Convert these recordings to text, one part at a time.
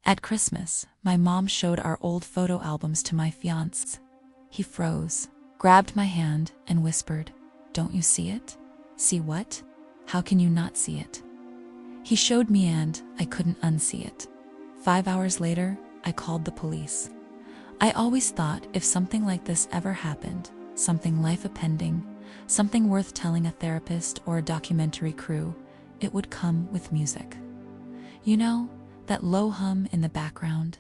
At Christmas, my mom showed our old photo albums to my fiancé. He froze, grabbed my hand, and whispered, "Don't you see it?" "See what? How can you not see it?" He showed me and I couldn't unsee it. 5 hours later, I called the police. I always thought if something like this ever happened, something life-upending, something worth telling a therapist or a documentary crew, it would come with music. You know, that low hum in the background,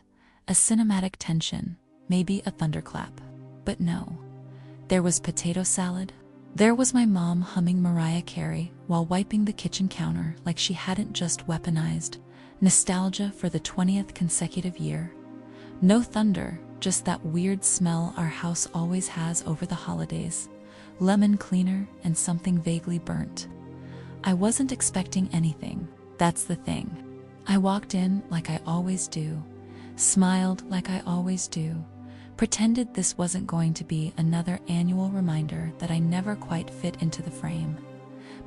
a cinematic tension, maybe a thunderclap. But no. There was potato salad. There was my mom humming Mariah Carey while wiping the kitchen counter like she hadn't just weaponized nostalgia for the 20th consecutive year. No thunder, just that weird smell our house always has over the holidays, lemon cleaner and something vaguely burnt. I wasn't expecting anything, that's the thing. I walked in like I always do, smiled like I always do, pretended this wasn't going to be another annual reminder that I never quite fit into the frame.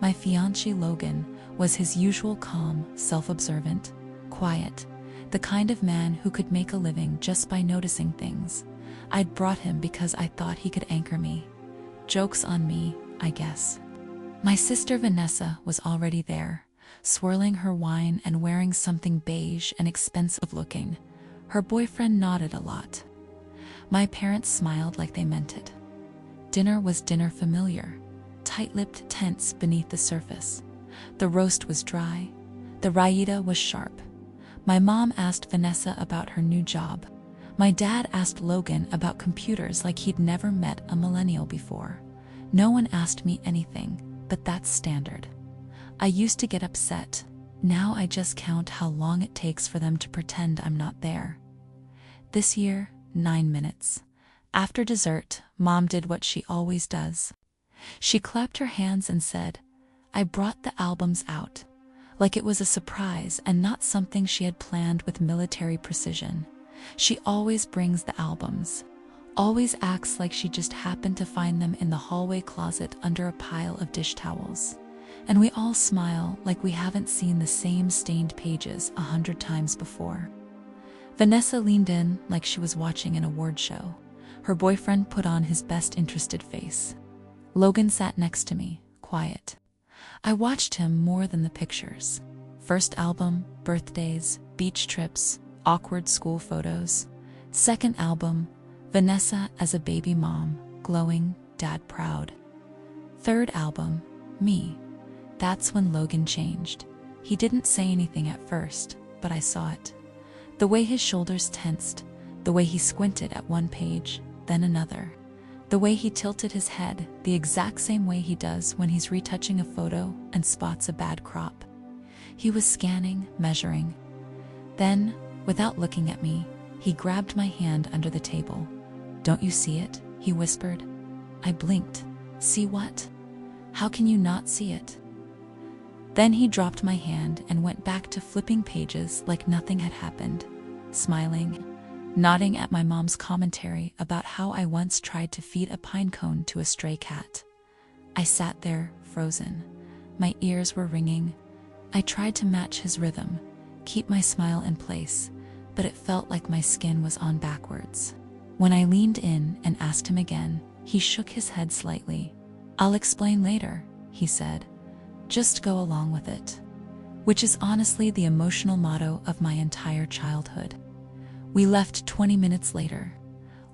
My fiancé Logan was his usual calm, self-observant, quiet, the kind of man who could make a living just by noticing things. I'd brought him because I thought he could anchor me. Joke's on me, I guess. My sister Vanessa was already there, swirling her wine and wearing something beige and expensive looking. Her boyfriend nodded a lot. My parents smiled like they meant it. Dinner was dinner familiar, tight-lipped, tense beneath the surface. The roast was dry, the raita was sharp. My mom asked Vanessa about her new job. My dad asked Logan about computers like he'd never met a millennial before. No one asked me anything, but that's standard. I used to get upset. Now I just count how long it takes for them to pretend I'm not there. This year, 9 minutes. After dessert, Mom did what she always does. She clapped her hands and said, "I brought the albums out," like it was a surprise and not something she had planned with military precision. She always brings the albums, always acts like she just happened to find them in the hallway closet under a pile of dish towels. And we all smile like we haven't seen the same stained pages 100 times before. Vanessa leaned in like she was watching an award show. Her boyfriend put on his best interested face. Logan sat next to me, quiet. I watched him more than the pictures. First album, birthdays, beach trips, awkward school photos. Second album, Vanessa as a baby mom, glowing, dad proud. Third album, me. That's when Logan changed. He didn't say anything at first, but I saw it. The way his shoulders tensed, the way he squinted at one page, then another. The way he tilted his head, the exact same way he does when he's retouching a photo and spots a bad crop. He was scanning, measuring. Then, without looking at me, he grabbed my hand under the table. "Don't you see it?" he whispered. I blinked. "See what? How can you not see it?" Then he dropped my hand and went back to flipping pages like nothing had happened, smiling, nodding at my mom's commentary about how I once tried to feed a pine cone to a stray cat. I sat there, frozen. My ears were ringing. I tried to match his rhythm, keep my smile in place, but it felt like my skin was on backwards. When I leaned in and asked him again, he shook his head slightly. "I'll explain later," he said. "Just go along with it." Which is honestly the emotional motto of my entire childhood. We left 20 minutes later.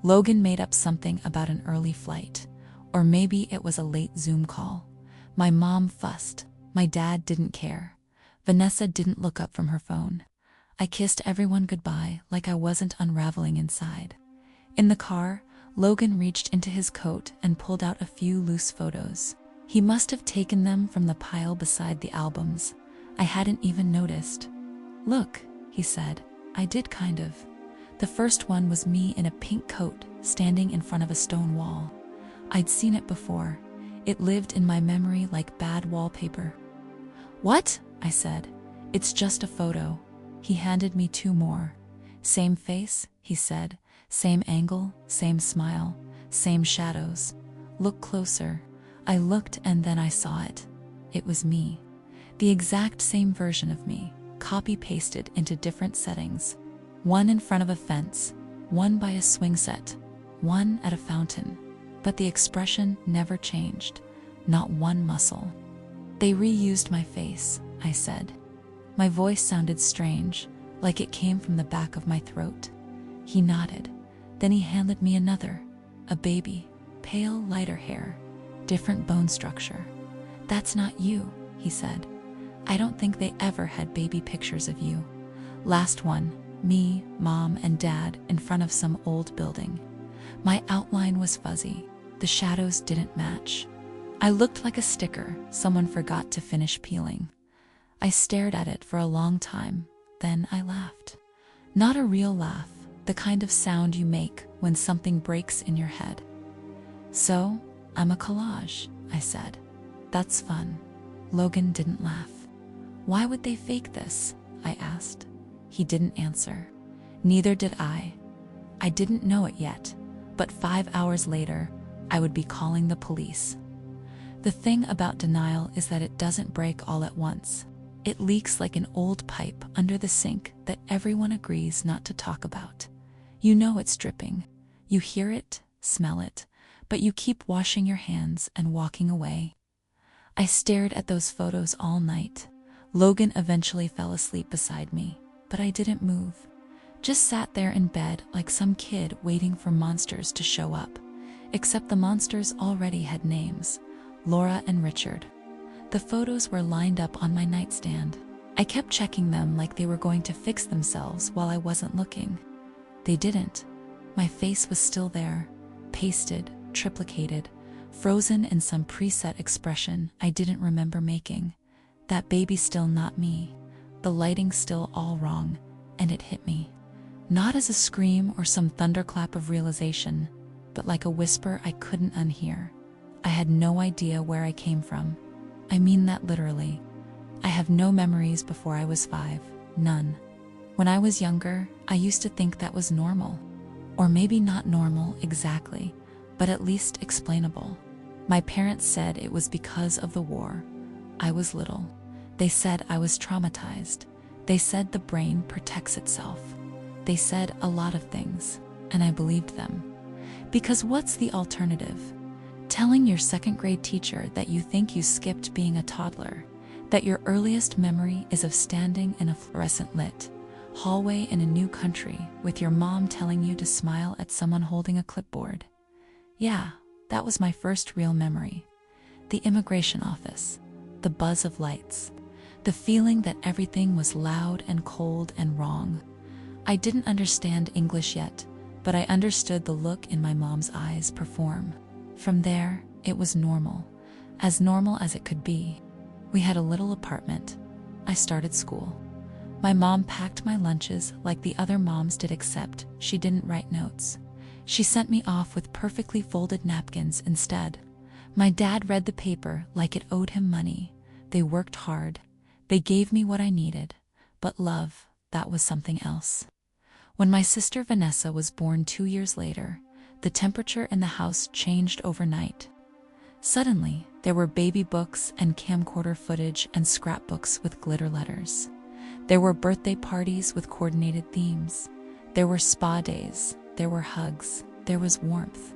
Logan made up something about an early flight, or maybe it was a late Zoom call. My mom fussed. My dad didn't care. Vanessa didn't look up from her phone. I kissed everyone goodbye like I wasn't unraveling inside. In the car, Logan reached into his coat and pulled out a few loose photos. He must have taken them from the pile beside the albums. I hadn't even noticed. "Look," he said. I did kind of. The first one was me in a pink coat, standing in front of a stone wall. I'd seen it before. It lived in my memory like bad wallpaper. "What?" I said. "It's just a photo." He handed me 2 more. "Same face," he said. "Same angle, same smile, same shadows. Look closer." I looked and then I saw it. It was me. The exact same version of me, copy-pasted into different settings. One in front of a fence, one by a swing set, one at a fountain. But the expression never changed, not one muscle. "They reused my face," I said. My voice sounded strange, like it came from the back of my throat. He nodded. Then he handed me another, a baby, pale, lighter hair, different bone structure. "That's not you," he said. "I don't think they ever had baby pictures of you." Last one, me, Mom, and Dad in front of some old building. My outline was fuzzy. The shadows didn't match. I looked like a sticker someone forgot to finish peeling. I stared at it for a long time, then I laughed. Not a real laugh, the kind of sound you make when something breaks in your head. "So, I'm a collage," I said. "That's fun." Logan didn't laugh. "Why would they fake this?" I asked. He didn't answer. Neither did I. I didn't know it yet, but 5 hours later, I would be calling the police. The thing about denial is that it doesn't break all at once. It leaks like an old pipe under the sink that everyone agrees not to talk about. You know it's dripping. You hear it, smell it, but you keep washing your hands and walking away. I stared at those photos all night. Logan eventually fell asleep beside me, but I didn't move. Just sat there in bed like some kid waiting for monsters to show up. Except the monsters already had names, Laura and Richard. The photos were lined up on my nightstand. I kept checking them like they were going to fix themselves while I wasn't looking. They didn't. My face was still there, pasted, triplicated, frozen in some preset expression I didn't remember making. That baby still not me, the lighting still all wrong, and it hit me. Not as a scream or some thunderclap of realization, but like a whisper I couldn't unhear. I had no idea where I came from. I mean that literally. I have no memories before I was 5, none. When I was younger, I used to think that was normal. Or maybe not normal exactly, but at least explainable. My parents said it was because of the war. I was little. They said I was traumatized. They said the brain protects itself. They said a lot of things, and I believed them. Because what's the alternative? Telling your second-grade teacher that you think you skipped being a toddler, that your earliest memory is of standing in a fluorescent-lit hallway in a new country with your mom telling you to smile at someone holding a clipboard. Yeah, that was my first real memory. The immigration office, the buzz of lights, the feeling that everything was loud and cold and wrong. I didn't understand English yet, but I understood the look in my mom's eyes perform. From there, it was normal as it could be. We had a little apartment. I started school. My mom packed my lunches like the other moms did, except she didn't write notes. She sent me off with perfectly folded napkins instead. My dad read the paper like it owed him money. They worked hard. They gave me what I needed. But love, that was something else. When my sister Vanessa was born 2 years later, the temperature in the house changed overnight. Suddenly, there were baby books and camcorder footage and scrapbooks with glitter letters. There were birthday parties with coordinated themes. There were spa days. There were hugs. There was warmth.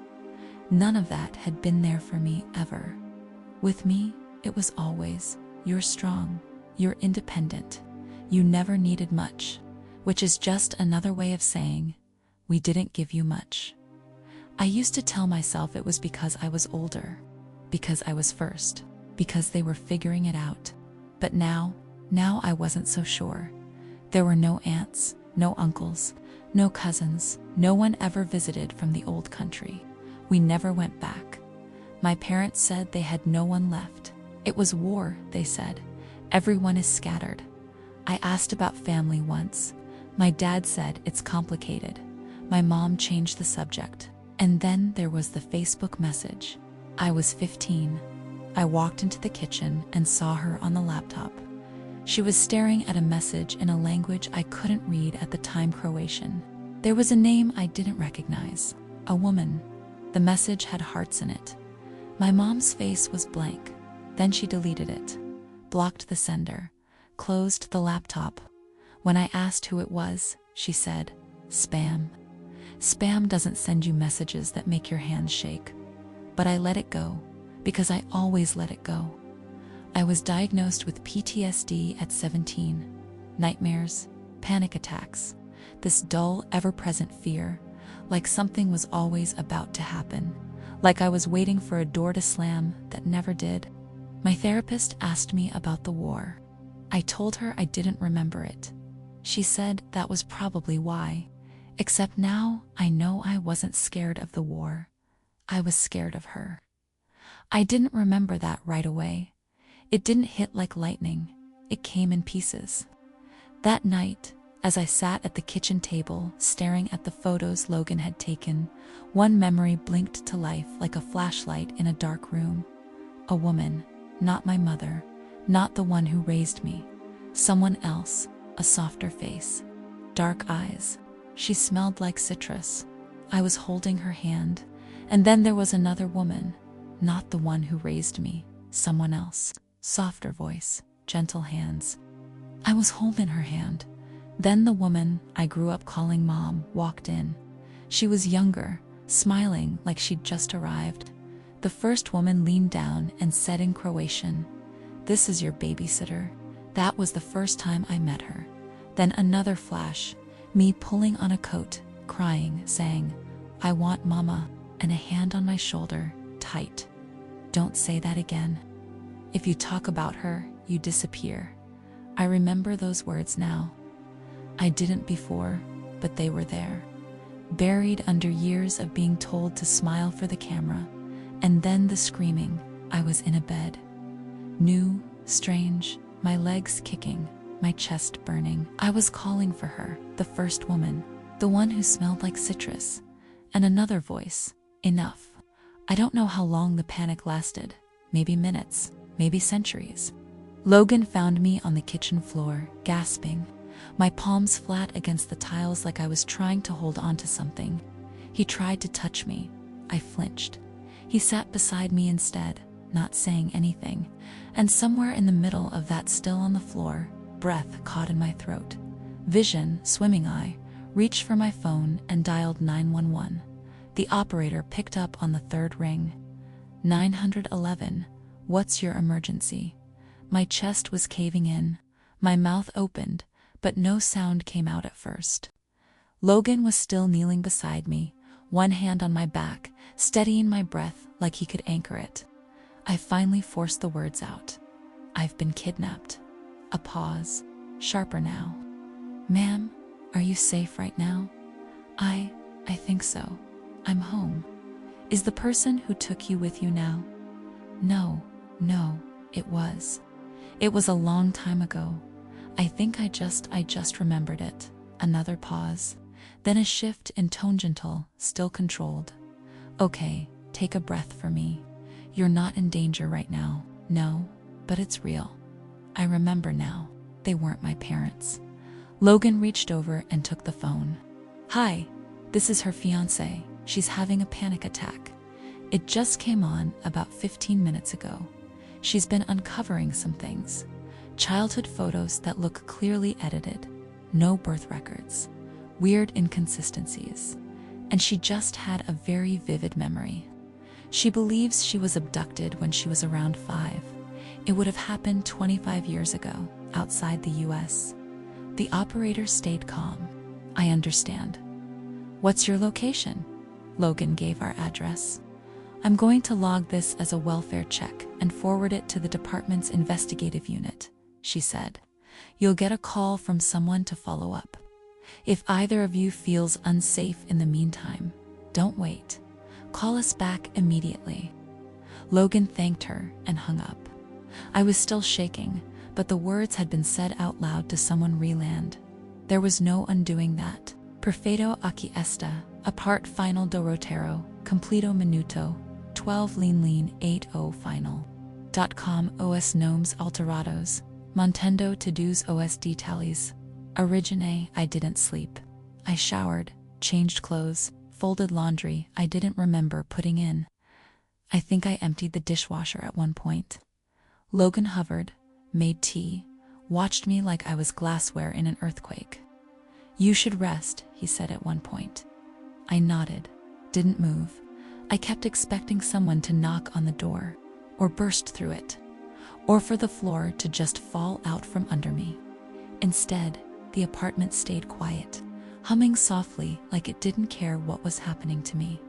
None of that had been there for me ever. With me, it was always, "You're strong. You're independent. You never needed much," which is just another way of saying, "We didn't give you much." I used to tell myself it was because I was older, because I was first, because they were figuring it out. But now I wasn't so sure. There were no aunts, no uncles, no cousins, no one ever visited from the old country. We never went back. My parents said they had no one left. It was war, they said. Everyone is scattered. I asked about family once. My dad said it's complicated. My mom changed the subject. And then there was the Facebook message. I was 15. I walked into the kitchen and saw her on the laptop. She was staring at a message in a language I couldn't read at the time, Croatian. There was a name I didn't recognize. A woman. The message had hearts in it. My mom's face was blank. Then she deleted it, blocked the sender, closed the laptop. When I asked who it was, she said. Spam. Spam doesn't send you messages that make your hands shake. But I let it go, because I always let it go. I was diagnosed with PTSD at 17. Nightmares, panic attacks, this dull, ever-present fear, like something was always about to happen, like I was waiting for a door to slam that never did. My therapist asked me about the war. I told her I didn't remember it. She said that was probably why, except now I know I wasn't scared of the war. I was scared of her. I didn't remember that right away. It didn't hit like lightning. It came in pieces. That night, as I sat at the kitchen table staring at the photos Logan had taken, one memory blinked to life like a flashlight in a dark room. A woman, not my mother, not the one who raised me. Someone else, a softer face, dark eyes. She smelled like citrus. I was holding her hand, and then there was another woman, not the one who raised me, someone else. Softer voice, gentle hands. I was holding her hand. Then the woman I grew up calling Mom walked in. She was younger, smiling like she'd just arrived. The first woman leaned down and said in Croatian, "This is your babysitter." That was the first time I met her. Then another flash, me pulling on a coat, crying, saying, "I want Mama," and a hand on my shoulder, tight. "Don't say that again. If you talk about her, you disappear." I remember those words now. I didn't before, but they were there, buried under years of being told to smile for the camera, and then the screaming. I was in a bed. New, strange, my legs kicking, my chest burning. I was calling for her, the first woman, the one who smelled like citrus, and another voice, "Enough." I don't know how long the panic lasted, maybe minutes, maybe centuries. Logan found me on the kitchen floor, gasping, my palms flat against the tiles like I was trying to hold on to something. He tried to touch me. I flinched. He sat beside me instead, not saying anything, and somewhere in the middle of that, still on the floor, breath caught in my throat. Vision, swimming eye, reached for my phone and dialed 911. The operator picked up on the third ring. 911, what's your emergency? My chest was caving in. My mouth opened, but no sound came out at first. Logan was still kneeling beside me, one hand on my back, steadying my breath like he could anchor it. I finally forced the words out. "I've been kidnapped." A pause, sharper now. "Ma'am, are you safe right now?" I think so. I'm home." "Is the person who took you with you now?" No, it was. It was a long time ago. I think I just remembered it." Another pause, then a shift in tone, gentle, still controlled. "Okay, take a breath for me. You're not in danger right now. No, but it's real. I remember now. They weren't my parents." Logan reached over and took the phone. "Hi, this is her fiancé. She's having a panic attack. It just came on about 15 minutes ago. She's been uncovering some things. Childhood photos that look clearly edited. No birth records. Weird inconsistencies. And she just had a very vivid memory. She believes she was abducted when she was around 5. It would have happened 25 years ago, outside the US. The operator stayed calm. "I understand. What's your location?" Logan gave our address. "I'm going to log this as a welfare check and forward it to the department's investigative unit," she said. "You'll get a call from someone to follow up. If either of you feels unsafe in the meantime, don't wait. Call us back immediately." Logan thanked her and hung up. I was still shaking, but the words had been said out loud to someone reland. There was no undoing that. "Perfeito aqui esta, a part final do roteiro, completo minuto, 12 lean 80 final. .com os nomes alterados, montendo todos os detalhes. Origine, I didn't sleep. I showered, changed clothes, folded laundry I didn't remember putting in. I think I emptied the dishwasher at one point." Logan hovered, made tea, watched me like I was glassware in an earthquake. You should rest, he said at one point. I nodded, didn't move. I kept expecting someone to knock on the door, or burst through it, or for the floor to just fall out from under me. Instead, the apartment stayed quiet, humming softly like it didn't care what was happening to me.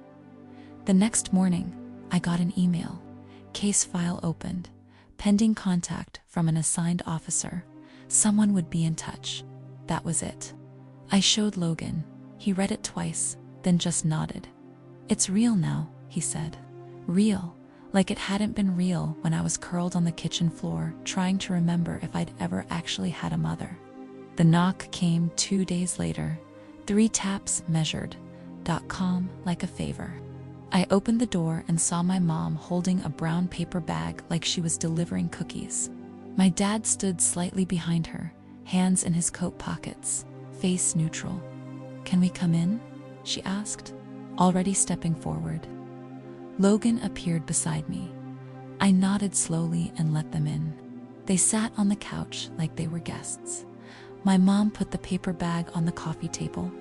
The next morning, I got an email. Case file opened. Pending contact from an assigned officer. Someone would be in touch. That was it. I showed Logan. He read it twice, then just nodded. It's real now, he said. Real, like it hadn't been real when I was curled on the kitchen floor trying to remember if I'd ever actually had a mother. The knock came 2 days later. 3 taps measured. .com like a favor. I opened the door and saw my mom holding a brown paper bag like she was delivering cookies. My dad stood slightly behind her, hands in his coat pockets, face neutral. Can we come in? She asked, already stepping forward. Logan appeared beside me. I nodded slowly and let them in. They sat on the couch like they were guests. My mom put the paper bag on the coffee table.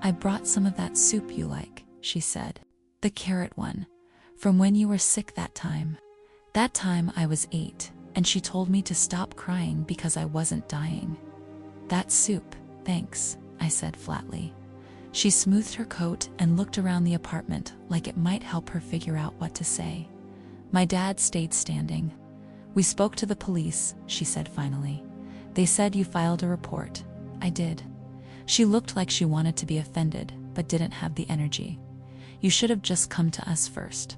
I brought some of that soup you like, she said. The carrot one, from when you were sick that time. That time I was 8, and she told me to stop crying because I wasn't dying. That soup, thanks, I said flatly. She smoothed her coat and looked around the apartment like it might help her figure out what to say. My dad stayed standing. We spoke to the police, she said finally. They said you filed a report. I did. She looked like she wanted to be offended, but didn't have the energy. You should have just come to us first.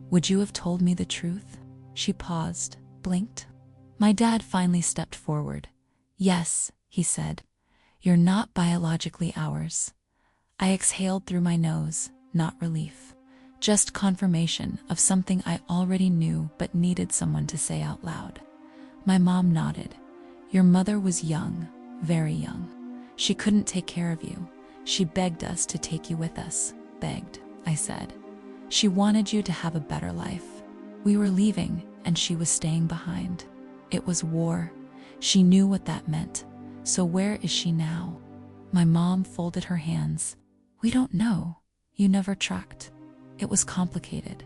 Would you have told me the truth? She paused, blinked. My dad finally stepped forward. Yes, he said. You're not biologically ours. I exhaled through my nose, not relief. Just confirmation of something I already knew but needed someone to say out loud. My mom nodded. Your mother was young, very young. She couldn't take care of you. She begged us to take you with us. Begged, I said. She wanted you to have a better life. We were leaving, and she was staying behind. It was war. She knew what that meant. So where is she now? My mom folded her hands. We don't know. You never tracked. It was complicated.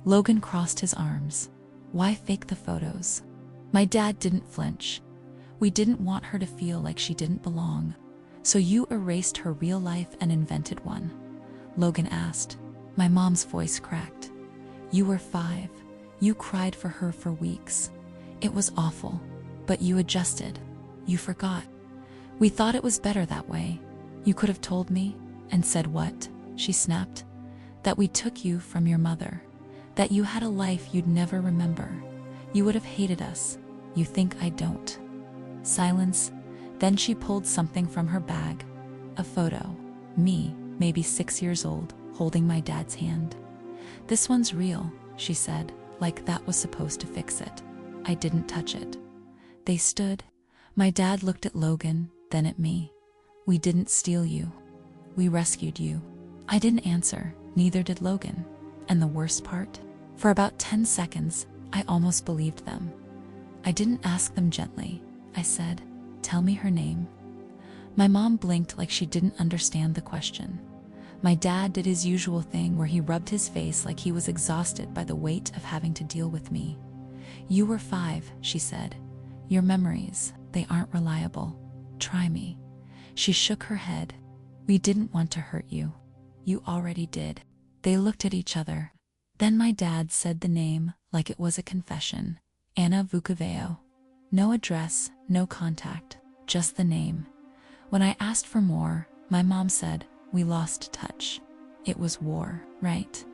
Logan crossed his arms. Why fake the photos? My dad didn't flinch. We didn't want her to feel like she didn't belong. So you erased her real life and invented one? Logan asked. My mom's voice cracked. You were 5. You cried for her for weeks. It was awful, but you adjusted. You forgot. We thought it was better that way. You could have told me and said what? She snapped. That we took you from your mother. That you had a life you'd never remember. You would have hated us. You think I don't. Silence. Then she pulled something from her bag. A photo. Me, maybe 6 years old, holding my dad's hand. This one's real, she said, like that was supposed to fix it. I didn't touch it. They stood. My dad looked at Logan, then at me. We didn't steal you. We rescued you. I didn't answer, neither did Logan. And the worst part? For about 10 seconds, I almost believed them. I didn't ask them gently. I said, tell me her name. My mom blinked like she didn't understand the question. My dad did his usual thing where he rubbed his face like he was exhausted by the weight of having to deal with me. You were 5, she said. Your memories, they aren't reliable. Try me. She shook her head. We didn't want to hurt you. You already did. They looked at each other. Then my dad said the name like it was a confession. Anna Vukovayo. No address, no contact, just the name. When I asked for more, my mom said, we lost touch. It was war, right?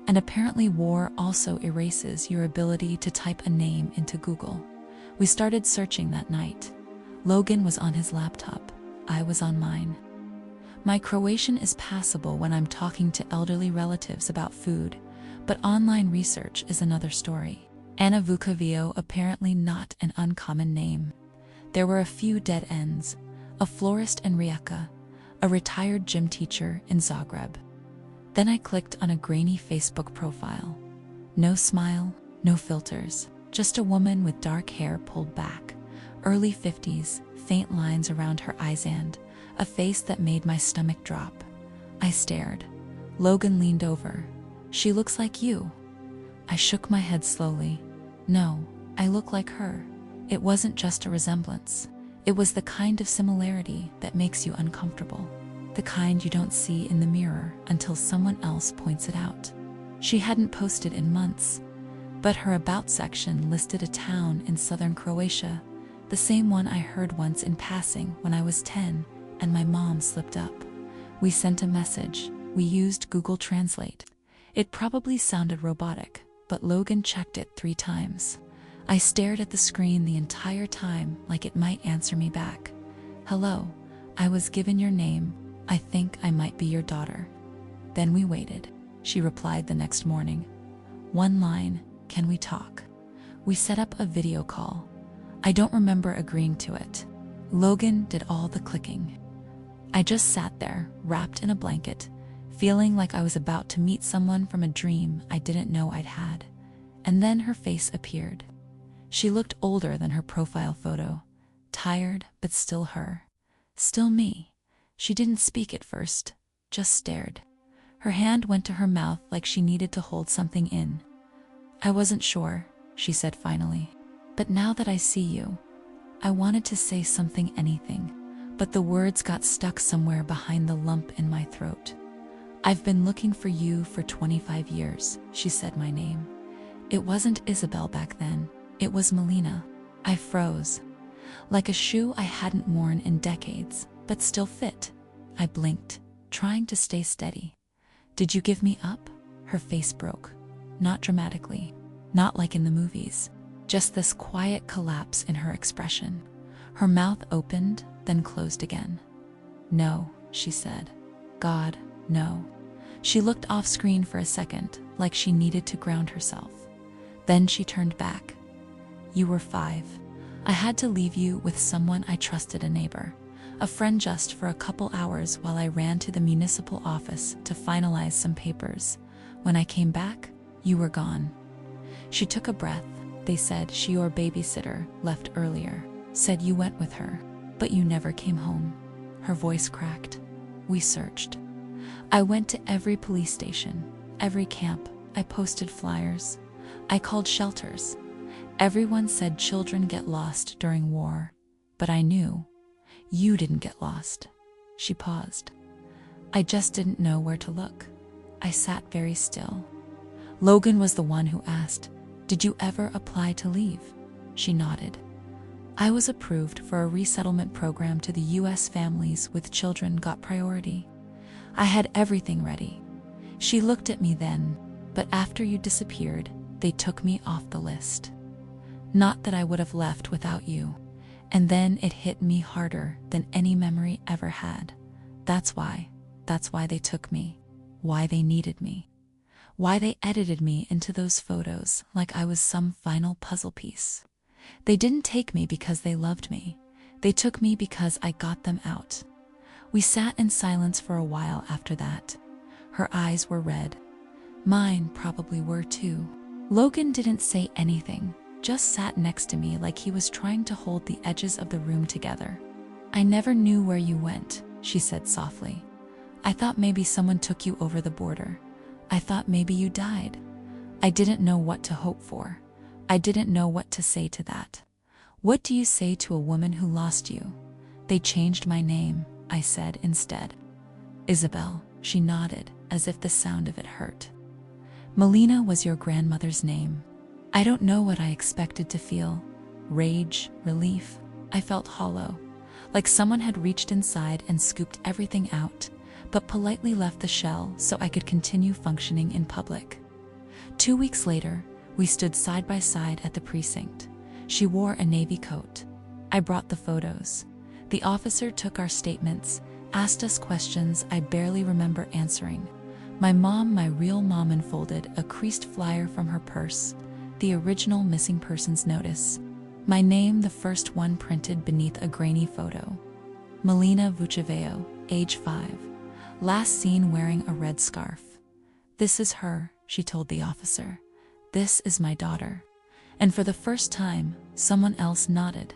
And apparently war also erases your ability to type a name into Google. We started searching that night. Logan was on his laptop. I was on mine. My Croatian is passable when I'm talking to elderly relatives about food, but online research is another story. Anna Vukovayo apparently not an uncommon name. There were a few dead ends, a florist in Rijeka, a retired gym teacher in Zagreb. Then I clicked on a grainy Facebook profile. No smile, no filters, just a woman with dark hair pulled back, early 50s, faint lines around her eyes and a face that made my stomach drop. I stared. Logan leaned over. "She looks like you." I shook my head slowly. "No, I look like her." It wasn't just a resemblance. It was the kind of similarity that makes you uncomfortable. The kind you don't see in the mirror until someone else points it out. She hadn't posted in months, but her About section listed a town in southern Croatia, the same one I heard once in passing when I was 10, and my mom slipped up. We sent a message. We used Google Translate. It probably sounded robotic, but Logan checked it 3 times. I stared at the screen the entire time like it might answer me back. "Hello, I was given your name. I think I might be your daughter." Then we waited. She replied the next morning. One line, "Can we talk?" We set up a video call. I don't remember agreeing to it. Logan did all the clicking. I just sat there, wrapped in a blanket, feeling like I was about to meet someone from a dream I didn't know I'd had. And then her face appeared. She looked older than her profile photo, tired but still her. Still me. She didn't speak at first, just stared. Her hand went to her mouth like she needed to hold something in. "I wasn't sure," she said finally. "But now that I see you," I wanted to say something, anything, but the words got stuck somewhere behind the lump in my throat. "I've been looking for you for 25 years, she said my name. It wasn't Isabel back then, it was Melina. I froze. Like a shoe I hadn't worn in decades, but still fit. I blinked, trying to stay steady. "Did you give me up?" Her face broke. Not dramatically, not like in the movies, just this quiet collapse in her expression. Her mouth opened, then closed again. "No," she said. "God, no." She looked off screen for a second, like she needed to ground herself. Then she turned back. "You were 5. I had to leave you with someone I trusted, a neighbor, a friend, just for a couple hours while I ran to the municipal office to finalize some papers. When I came back, you were gone." She took a breath. "They said your babysitter left earlier, said you went with her, but you never came home." Her voice cracked. "We searched. I went to every police station, every camp. I posted flyers. I called shelters. Everyone said children get lost during war. But I knew. You didn't get lost." She paused. "I just didn't know where to look." I sat very still. Logan was the one who asked, "Did you ever apply to leave?" She nodded. "I was approved for a resettlement program to the U.S. Families with children got priority. I had everything ready." She looked at me then, "But after you disappeared, they took me off the list. Not that I would have left without you." And then it hit me harder than any memory ever had. That's why they took me. Why they needed me. Why they edited me into those photos like I was some final puzzle piece. They didn't take me because they loved me. They took me because I got them out. We sat in silence for a while after that. Her eyes were red. Mine probably were too. Logan didn't say anything, just sat next to me like he was trying to hold the edges of the room together. "I never knew where you went," she said softly. "I thought maybe someone took you over the border. I thought maybe you died. I didn't know what to hope for. I didn't know what to say to that. What do you say to a woman who lost you?" "They changed my name," I said instead. "Isabel," she nodded, as if the sound of it hurt. "Melina was your grandmother's name." I don't know what I expected to feel. Rage, relief. I felt hollow, like someone had reached inside and scooped everything out, but politely left the shell so I could continue functioning in public. 2 weeks later, we stood side by side at the precinct. She wore a navy coat. I brought the photos. The officer took our statements, asked us questions I barely remember answering. My mom, my real mom, unfolded a creased flyer from her purse, the original missing persons notice. My name, the first one printed beneath a grainy photo. Melina Vuceveo, age 5. Last seen wearing a red scarf. "This is her," she told the officer. "This is my daughter." And for the first time, someone else nodded.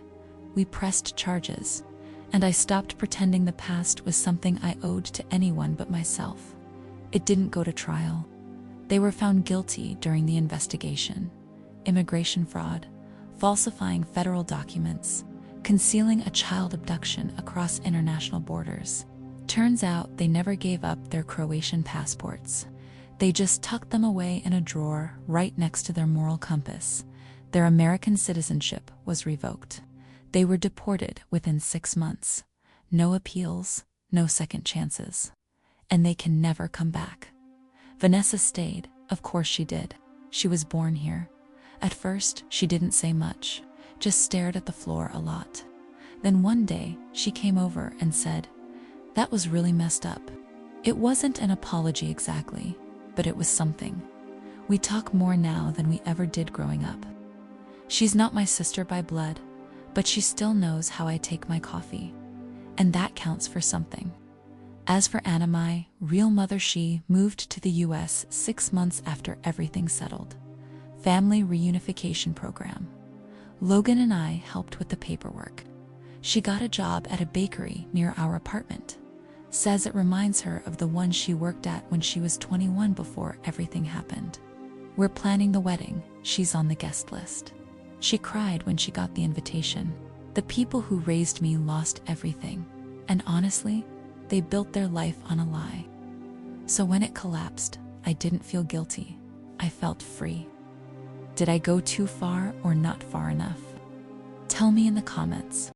We pressed charges. And I stopped pretending the past was something I owed to anyone but myself. It didn't go to trial. They were found guilty during the investigation. Immigration fraud, falsifying federal documents, concealing a child abduction across international borders. Turns out they never gave up their Croatian passports. They just tucked them away in a drawer right next to their moral compass. Their American citizenship was revoked. They were deported within 6 months. No appeals, no second chances. And they can never come back. Vanessa stayed. Of course she did. She was born here. At first, she didn't say much, just stared at the floor a lot. Then one day, she came over and said, "That was really messed up." It wasn't an apology exactly, but it was something. We talk more now than we ever did growing up. She's not my sister by blood, but she still knows how I take my coffee. And that counts for something. As for Anna, real mother, she moved to the US 6 months after everything settled. Family reunification program. Logan and I helped with the paperwork. She got a job at a bakery near our apartment. Says it reminds her of the one she worked at when she was 21 before everything happened. We're planning the wedding. She's on the guest list. She cried when she got the invitation. The people who raised me lost everything. And honestly, they built their life on a lie. So when it collapsed, I didn't feel guilty. I felt free. Did I go too far or not far enough? Tell me in the comments.